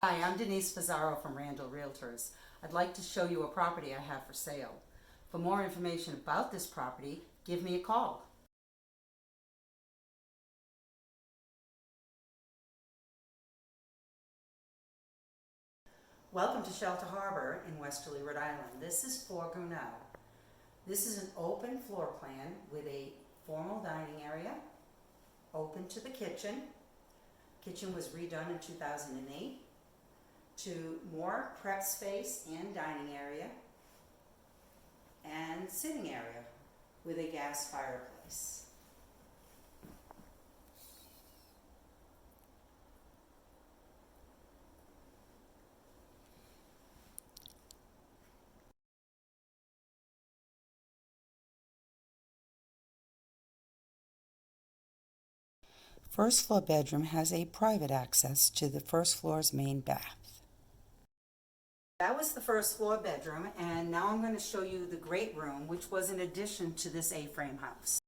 Hi, I'm Denise Pizarro from Randall Realtors. I'd like to show you a property I have for sale. For more information about this property, give me a call. Welcome to Shelter Harbor in Westerly, Rhode Island. This is for Gounod. This is an open floor plan with a formal dining area, open to the kitchen. Kitchen was redone in 2008. To more prep space and dining area and sitting area with a gas fireplace. First floor bedroom has a private access to the first floor's main bath. That was the first floor bedroom, and now I'm going to show you the great room, which was an addition to this A-frame house.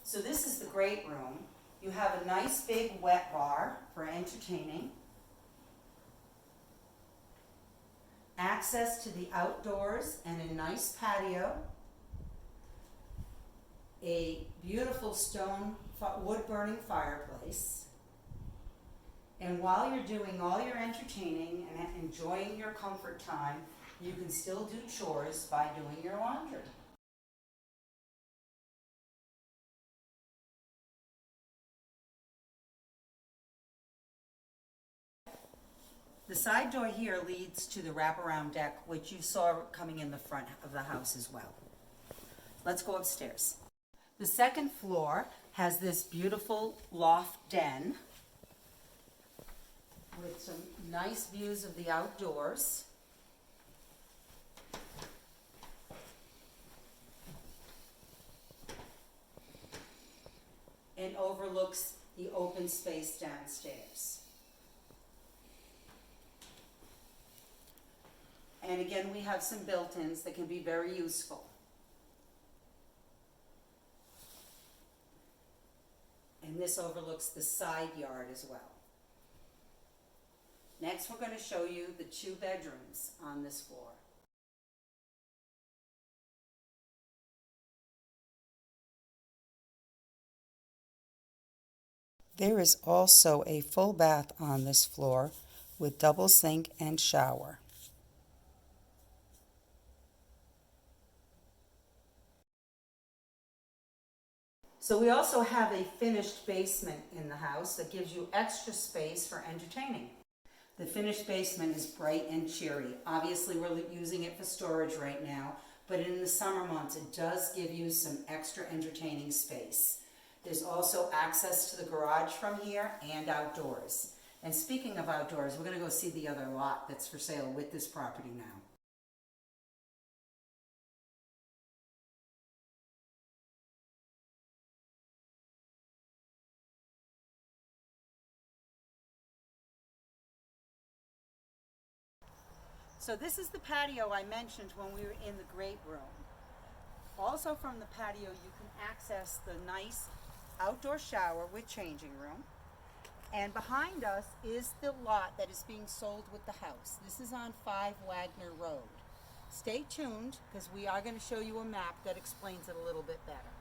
So this is the great room. You have a nice big wet bar for entertaining, access to the outdoors and a nice patio, a beautiful stone wood-burning fireplace. And while you're doing all your entertaining and enjoying your comfort time, you can still do chores by doing your laundry. The side door here leads to the wraparound deck, which you saw coming in the front of the house as well. Let's go upstairs. The second floor has this beautiful loft den with some nice views of the outdoors. And overlooks the open space downstairs. And again, we have some built-ins that can be very useful. And this overlooks the side yard as well. Next, we're going to show you the 2 bedrooms on this floor. There is also a full bath on this floor with double sink and shower. So we also have a finished basement in the house that gives you extra space for entertaining. The finished basement is bright and cheery. Obviously, we're using it for storage right now, but in the summer months, it does give you some extra entertaining space. There's also access to the garage from here and outdoors. And speaking of outdoors, we're going to go see the other lot that's for sale with this property now. So this is the patio I mentioned when we were in the great room. Also from the patio, you can access the nice outdoor shower with changing room. And behind us is the lot that is being sold with the house. This is on 5 Wagner Road. Stay tuned, because we are going to show you a map that explains it a little bit better.